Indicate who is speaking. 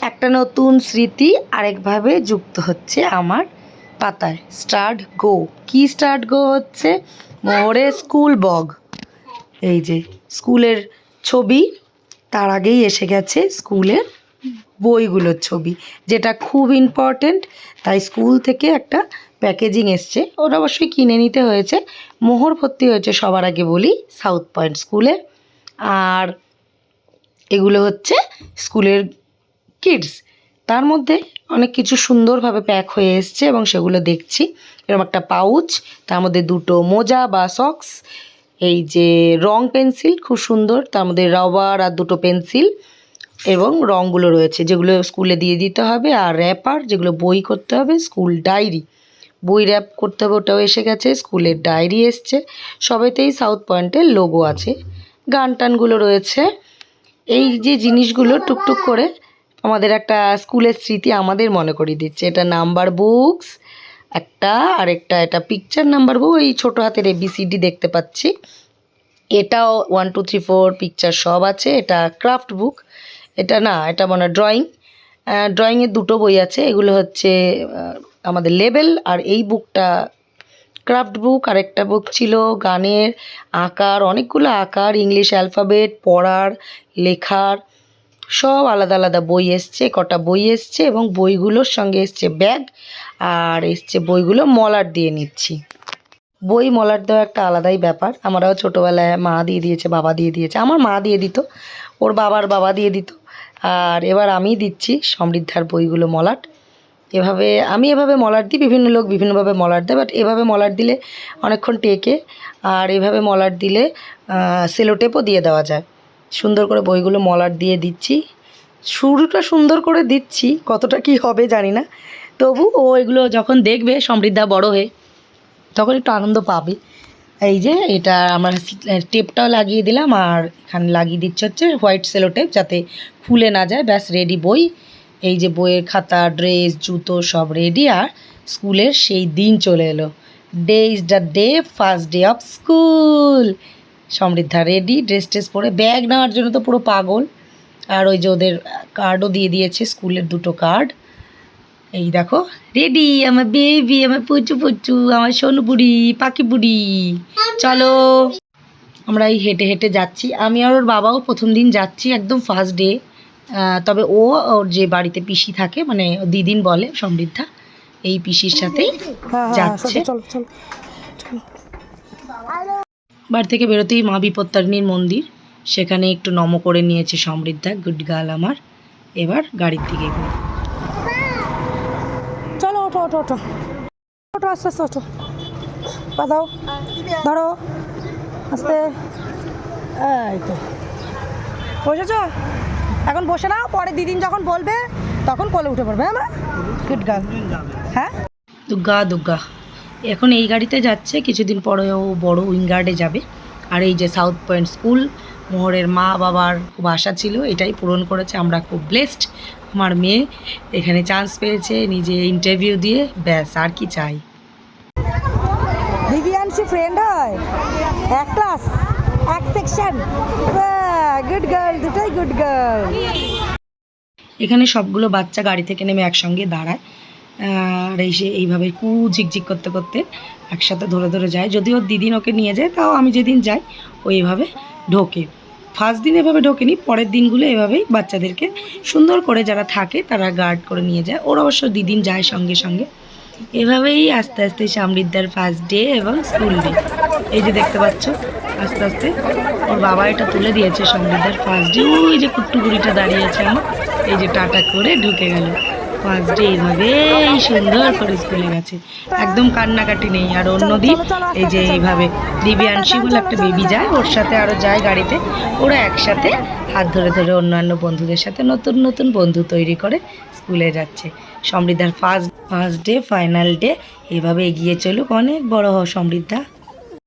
Speaker 1: একটা নতুন স্মৃতি আরেকভাবে যুক্ত হচ্ছে আমার পাতায়। স্টার্ট গো, কি স্টার্ট গো হচ্ছে মোহরের স্কুল বগ। এই যে স্কুলের ছবি, তার আগেই এসে গেছে স্কুলের বইগুলোর ছবি, যেটা খুব ইম্পর্টেন্ট। তাই স্কুল থেকে একটা প্যাকেজিং এসছে, ওটা অবশ্যই কিনে নিতে হয়েছে। মোহর ভর্তি হয়েছে সবার আগে বলি সাউথ পয়েন্ট স্কুলে। আর এগুলো হচ্ছে স্কুলের কিডস, তার মধ্যে অনেক কিছু সুন্দরভাবে প্যাক হয়ে এসছে এবং সেগুলো দেখছি। এরকম একটা পাউচ, তার মধ্যে দুটো মোজা বা সক্স, এই যে রং পেন্সিল খুব সুন্দর, তার মধ্যে রাবার আর দুটো পেন্সিল এবং রঙগুলো রয়েছে যেগুলো স্কুলে দিয়ে দিতে হবে। আর র্যাপার, যেগুলো বই করতে হবে। স্কুল ডায়েরি, বই র্যাপ করতে হবে, ওটাও এসে গেছে। স্কুলের ডায়েরি এসছে, সবেতেই সাউথ পয়েন্টের লোগো আছে। গান টানগুলো রয়েছে। এই যে জিনিসগুলো টুকটুক করে আমাদের একটা স্কুলের স্মৃতি আমাদের মনে করিয়ে দিচ্ছে। এটা নাম্বার বুকস একটা, আরেকটা এটা পিকচার নাম্বার বুক, এই ছোটো হাতের ABCD দেখতে পাচ্ছি। এটাও 1 2 3 4 পিকচার সব আছে। এটা ক্রাফট বুক, এটা না, এটা মনে হয় ড্রয়িংয়ের দুটো বই আছে। এগুলো হচ্ছে আমাদের লেবেল, আর এই বুকটা ক্রাফট বুক। আরেকটা বুক ছিল গানের, আঁকার, অনেকগুলো আঁকার, ইংলিশ অ্যালফাবেট, পড়ার, লেখার, সব আলাদা আলাদা বই এসছে। কটা বই এসছে এবং বইগুলোর সঙ্গে এসছে ব্যাগ, আর এসছে বইগুলো মলাট দিয়ে নিচ্ছি। বই মলাট দেওয়া একটা আলাদাই ব্যাপার। আমরাও ছোটোবেলায় মা দিয়ে দিয়েছে, বাবা দিয়ে দিয়েছে। আমার মা দিয়ে দিত, ওর বাবার বাবা দিয়ে দিত, আর এবার আমি দিচ্ছি সমৃদ্ধার বইগুলো মলাট। আমি এভাবে মলাট দিই, বিভিন্ন লোক বিভিন্নভাবে মলাট দেয়, বাট এভাবে মলাট দিলে অনেকক্ষণ টেকে। আর এভাবে মলাট দিলে সেলোটেপও দিয়ে দেওয়া যায়। সুন্দর করে বইগুলো মলাট দিয়ে দিচ্ছি। শুরুটা সুন্দর করে দিচ্ছি, কতটা কি হবে জানি না, তবু ও এগুলো যখন দেখবে সমৃদ্ধা বড় হয়ে, তখন একটু আনন্দ পাবে। এই যে এটা আমরা টেপটাও লাগিয়ে দিলাম, আর এখানে লাগিয়ে দিচ্ছে হচ্ছে হোয়াইট সেলো টেপ, যাতে খুলে না যায়। ব্যাস রেডি বই। এই যে বইয়ের খাতা, ড্রেস, জুতো সব রেডি। আর স্কুলের সেই দিন চলে এলো। Day is the day, first day of school. Samriddha ready, dress ট্রেস পরে ব্যাগ নেওয়ার জন্য তো পুরো পাগল। আর ওই যে ওদের কার্ডও দিয়ে দিয়েছে, স্কুলের দুটো কার্ড। এই দেখো রেডি আমার বেবি, আমার পুচু পুচু, আমার সোনু বুড়ি, পাখি বুড়ি। চলো, আমরা এই হেঁটে হেঁটে যাচ্ছি। আমি আর ওর বাবাও প্রথম দিন যাচ্ছি, একদম ফার্স্ট ডে। তবে ওর যে বাড়িতে পিসি থাকে, মানে দিদিন বলে সমৃদ্ধা, এই পিসির সাথেই যাচ্ছে। বাড়ি থেকে বেরোতেই মা বিপত্তারিণীর মন্দির, সেখানে একটু নম করে নিয়েছে সমৃদ্ধা, গুড গার্ল আমার। এবার গাড়ির দিকে ঘুরে।
Speaker 2: চলো ওঠো ওঠো ওঠো ওঠো, আস্তে আস্তে ওঠো, পা দাও, ধরো আস্তে। এই তো বসেছ, এখন বসে নাও, পরে দিদিন যখন বলবে তখন কোলে উঠে পড়বে। হ্যাঁ মা, গুড গার্ল। হ্যাঁ,
Speaker 1: দুর্গা দুর্গা। এখন এই গাড়িতে যাচ্ছে, কিছুদিন পরে ও বড় উইঙ্গার্ডে যাবে। আর এই যে সাউথ পয়েন্ট স্কুল, মোহরের মা বাবার খুব আশা ছিল, এটাই পূরণ করেছে। আমরা খুব ব্লেসড, আমার মেয়ে এখানে চান্স পেয়েছে নিজে ইন্টারভিউ দিয়ে, ব্যাস আর কি চাই।
Speaker 2: দিব্যাংশী ফ্রেন্ড হয়, এক ক্লাস এক সেকশন, গুড গার্ল, দুটাই গুড গার্ল।
Speaker 1: এখানে সবগুলো বাচ্চা গাড়ি থেকে নেমে একসঙ্গে দাঁড়ায়, আর এইভাবে ঝিকঝিক করতে করতে একসাথে ধরে ধরে যায়। যদিও দিদিন ওকে নিয়ে যায়, তাও আমি যেদিন যাই ও এইভাবে ঢোকে। ফার্স্ট দিন এভাবে ঢোকেনি, পরের দিনগুলো এভাবেই বাচ্চাদেরকে সুন্দর করে যারা থাকে তারা গার্ড করে নিয়ে যায়। ওর অবশ্য দিদিন যায় সঙ্গে সঙ্গে। এভাবেই আস্তে আস্তে সমৃদ্ধার ফার্স্ট ডে এবং স্কুল ডে। এই যে দেখতে পাচ্ছ, আস্তে আস্তে ওর বাবা এটা তুলে দিয়েছে সমৃদ্ধার ফার্স্ট ডে। ওই যে কুট্টুগুড়িটা দাঁড়িয়েছে আমার, এই যে টাটা করে ঢুকে গেল। ফার্স্ট ডে এইভাবেই সুন্দর করে স্কুলে গেছে, একদম কান্নাকাটি নেই। আর অন্যদিন এই যে এইভাবে দিব্যাংশী বলে একটা বেবি যায়, ওর সাথে আরও যায় গাড়িতে। ওরা একসাথে হাত ধরে ধরে অন্যান্য বন্ধুদের সাথে নতুন নতুন বন্ধু তৈরি করে স্কুলে যাচ্ছে। সমৃদ্ধার ফার্স্ট ডে, ফাইনাল ডে, এভাবে এগিয়ে চলুক, অনেক বড় হও সমৃদ্ধা।